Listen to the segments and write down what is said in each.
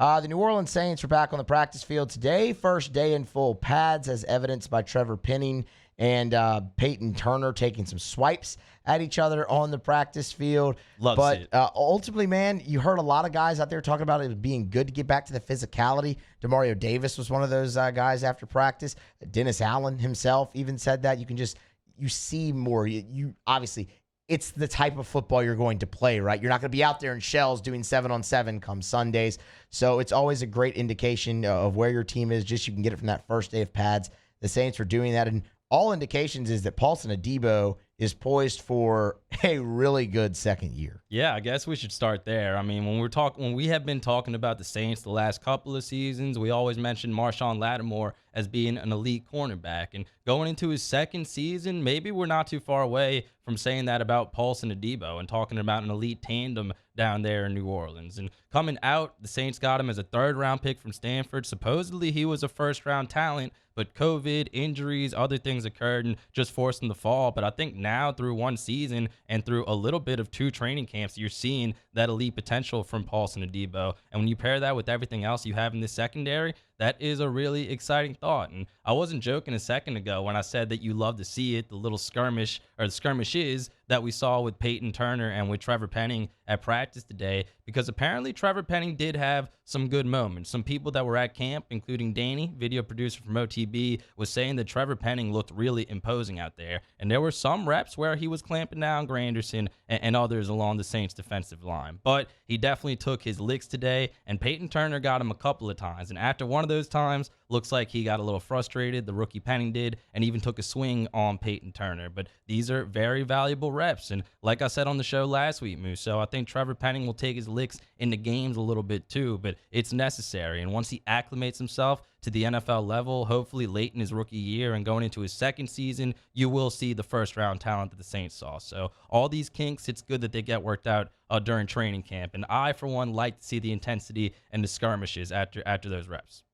The New Orleans Saints are back on the practice field today. First day in full pads, as evidenced by Trevor Penning and Peyton Turner taking some swipes at each other on the practice field. But ultimately, man, you heard a lot of guys out there talking about it being good to get back to the physicality. Demario Davis was one of those guys after practice. Dennis Allen himself even said that. You see more. You obviously, it's the type of football you're going to play, right? You're not going to be out there in shells doing 7-on-7 come Sundays. So it's always a great indication of where your team is. Just you can get it from that first day of pads. The Saints are doing that, and all indications is that Paulson Adebo is poised for a really good second year. Yeah, I guess we should start there. I mean, when we have been talking about the Saints the last couple of seasons, we always mentioned Marshawn Lattimore as being an elite cornerback. And going into his second season, maybe we're not too far away from saying that about Paulson Adebo and talking about an elite tandem down there in New Orleans. And coming out, the Saints got him as a third-round pick from Stanford. Supposedly he was a first-round talent, but COVID, injuries, other things occurred and just forced him to fall. But I think now through one season and through a little bit of two training camps, you're seeing that elite potential from Paulson Adebo. And when you pair that with everything else you have in this secondary, that is a really exciting thought. And I wasn't joking a second ago when I said that you love to see it, the little skirmish or the skirmishes that we saw with Peyton Turner and with Trevor Penning at practice today, because apparently Trevor Penning did have some good moments. Some people that were at camp, including Danny, video producer from OTB, was saying that Trevor Penning looked really imposing out there. And there were some reps where he was clamping down Granderson and others along the Saints defensive line. But he definitely took his licks today, and Peyton Turner got him a couple of times. And after one of those times, looks like he got a little frustrated, the rookie Penning did, and even took a swing on Peyton Turner. But these are very valuable reps. And like I said on the show last week, Musso, I think Trevor Penning will take his licks in the games a little bit too, but it's necessary. And once he acclimates himself to the NFL level, hopefully late in his rookie year and going into his second season, you will see the first-round talent that the Saints saw. So all these kinks, it's good that they get worked out during training camp. And I, for one, like to see the intensity and the skirmishes after those reps.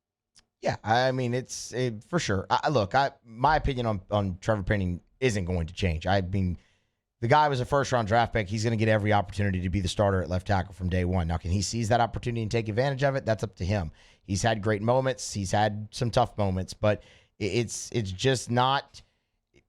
Yeah, I mean, it's for sure. My opinion on Trevor Penning isn't going to change. I mean, the guy was a first-round draft pick. He's going to get every opportunity to be the starter at left tackle from day one. Now, can he seize that opportunity and take advantage of it? That's up to him. He's had great moments. He's had some tough moments, but it's just not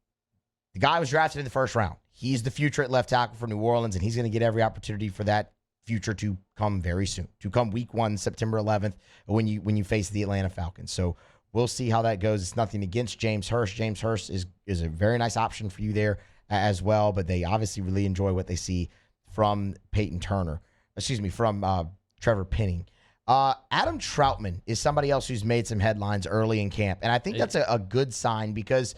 – the guy was drafted in the first round. He's the future at left tackle for New Orleans, and he's going to get every opportunity for that future to come very soon, to come week 1, September 11th, when you face the Atlanta Falcons. So we'll see how that goes. It's nothing against James Hurst. James Hurst is a very nice option for you there as well, but they obviously really enjoy what they see from from Trevor Penning. Adam Troutman is somebody else who's made some headlines early in camp, and I think that's a good sign, because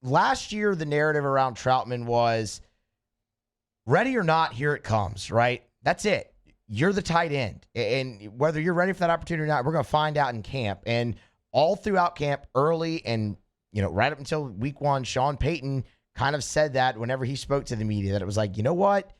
last year the narrative around Troutman was ready or not, here it comes, right? That's it. You're the tight end, and whether you're ready for that opportunity or not, we're going to find out in camp. And all throughout camp, early and right up until week 1, Sean Payton kind of said that whenever he spoke to the media, that it was like, you know what?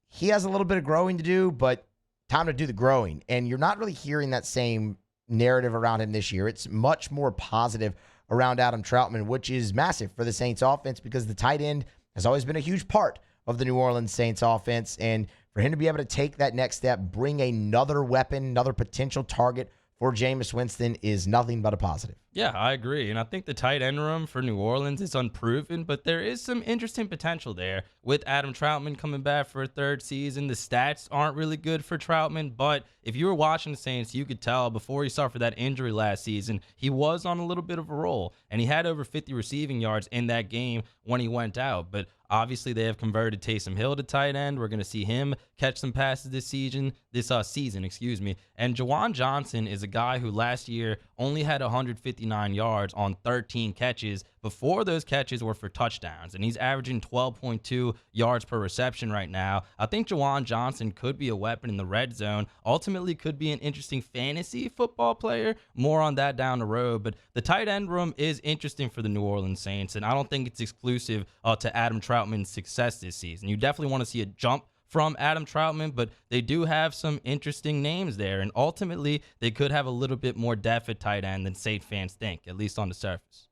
He has a little bit of growing to do, but time to do the growing. And you're not really hearing that same narrative around him this year. It's much more positive around Adam Troutman, which is massive for the Saints offense, because the tight end has always been a huge part of the New Orleans Saints offense. And for him to be able to take that next step, bring another weapon, another potential target for Jameis Winston, is nothing but a positive. Yeah, I agree. And I think the tight end room for New Orleans is unproven, but there is some interesting potential there. With Adam Troutman coming back for a third season, the stats aren't really good for Troutman, but if you were watching the Saints, you could tell before he suffered that injury last season, he was on a little bit of a roll, and he had over 50 receiving yards in that game when he went out. But obviously, they have converted Taysom Hill to tight end. We're going to see him catch some passes this season. And Juwan Johnson is a guy who last year only had 159 yards on 13 catches. Before those catches were for touchdowns, and he's averaging 12.2 yards per reception right now. I think Juwan Johnson could be a weapon in the red zone. Ultimately, could be an interesting fantasy football player. More on that down the road, but the tight end room is interesting for the New Orleans Saints, and I don't think it's exclusive to Adam Troutman's success this season. You definitely want to see a jump from Adam Troutman, but they do have some interesting names there, and ultimately, they could have a little bit more depth at tight end than Saints fans think, at least on the surface.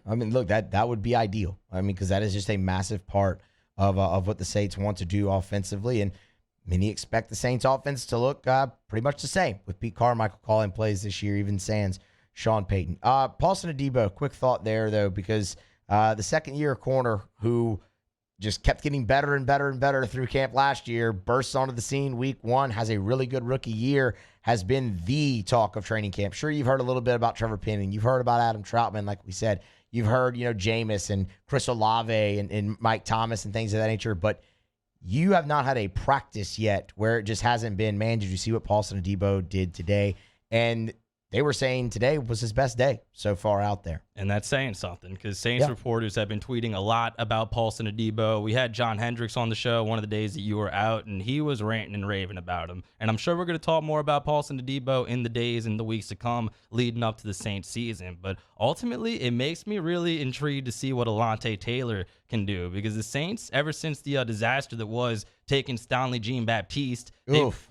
I mean, look, that would be ideal. I mean, because that is just a massive part of what the Saints want to do offensively. And many expect the Saints offense to look pretty much the same with Pete Carmichael calling plays this year, even sans Sean Payton. Paulson Adebo, quick thought there, though, because the second-year corner who just kept getting better and better and better through camp last year, bursts onto the scene week one, has a really good rookie year, has been the talk of training camp. Sure, you've heard a little bit about Trevor Penning. You've heard about Adam Troutman, like we said. You've heard, Jameis and Chris Olave and Mike Thomas and things of that nature, but you have not had a practice yet where it just hasn't been, man, did you see what Paulson Adebo did today? And they were saying today was his best day so far out there. And that's saying something because Saints reporters have been tweeting a lot about Paulson Adebo. We had John Hendricks on the show one of the days that you were out, and he was ranting and raving about him. And I'm sure we're going to talk more about Paulson Adebo in the days and the weeks to come leading up to the Saints season. But ultimately, it makes me really intrigued to see what Alontae Taylor can do because the Saints, ever since the disaster that was taking Stanley Jean-Baptiste,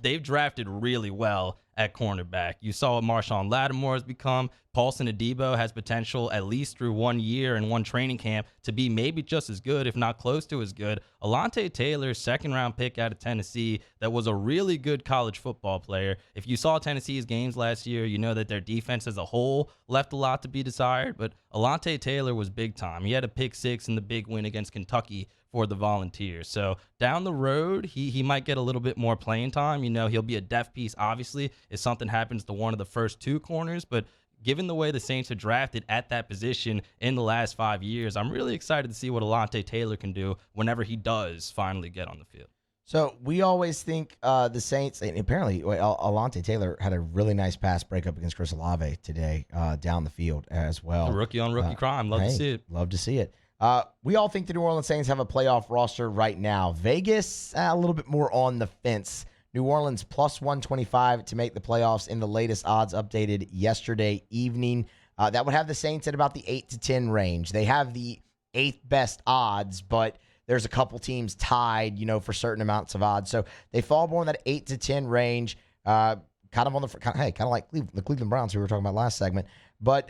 they've drafted really well at cornerback. You saw what Marshawn Lattimore has become. Paulson Adebo has potential, at least through 1 year and one training camp, to be maybe just as good, if not close to as good. Alontae Taylor, second-round pick out of Tennessee, that was a really good college football player. If you saw Tennessee's games last year, you know that their defense as a whole left a lot to be desired, but Alontae Taylor was big time. He had a pick six in the big win against Kentucky for the Volunteers. So down the road, he might get a little bit more playing time. He'll be a depth piece, obviously, if something happens to one of the first two corners, but given the way the Saints are drafted at that position in the last 5 years, I'm really excited to see what Alontae Taylor can do whenever he does finally get on the field. So we always think the Saints, and apparently Alontae Taylor had a really nice pass breakup against Chris Olave today down the field as well. A rookie-on-rookie crime. Love to see it. Love to see it. We all think the New Orleans Saints have a playoff roster right now. Vegas, a little bit more on the fence. New Orleans plus 125 to make the playoffs in the latest odds updated yesterday evening. That would have the Saints at about the 8 to 10 range. They have the 8th best odds, but there's a couple teams tied, for certain amounts of odds. So they fall more in that 8 to 10 range, kind of like the Cleveland Browns who we were talking about last segment. But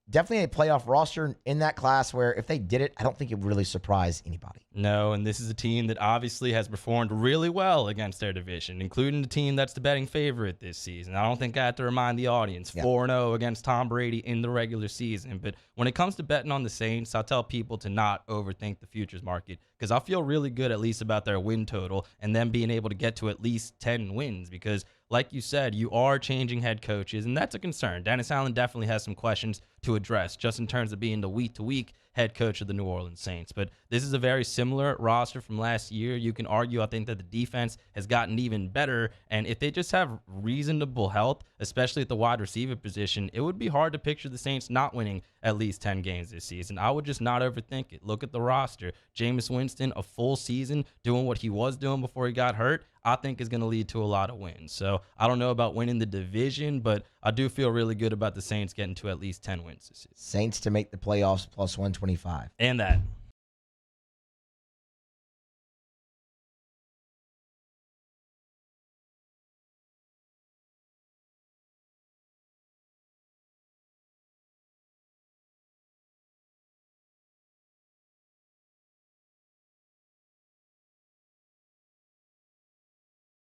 definitely a playoff roster in that class where if they did it, I don't think it would really surprise anybody. No, and this is a team that obviously has performed really well against their division, including the team that's the betting favorite this season. I don't think I have to remind the audience, 4-0 against Tom Brady in the regular season. But when it comes to betting on the Saints, I'll tell people to not overthink the futures market because I feel really good at least about their win total and them being able to get to at least 10 wins because like you said, you are changing head coaches, and that's a concern. Dennis Allen definitely has some questions to address just in terms of being the week-to-week head coach of the New Orleans Saints. But this is a very similar roster from last year. You can argue, I think, that the defense has gotten even better, and if they just have reasonable health, especially at the wide receiver position, it would be hard to picture the Saints not winning at least 10 games this season. I would just not overthink it. Look at the roster. Jameis Winston, a full season doing what he was doing before he got hurt, I think is going to lead to a lot of wins. So I don't know about winning the division, but I do feel really good about the Saints getting to at least 10 wins this season. Saints to make the playoffs plus 125. And that.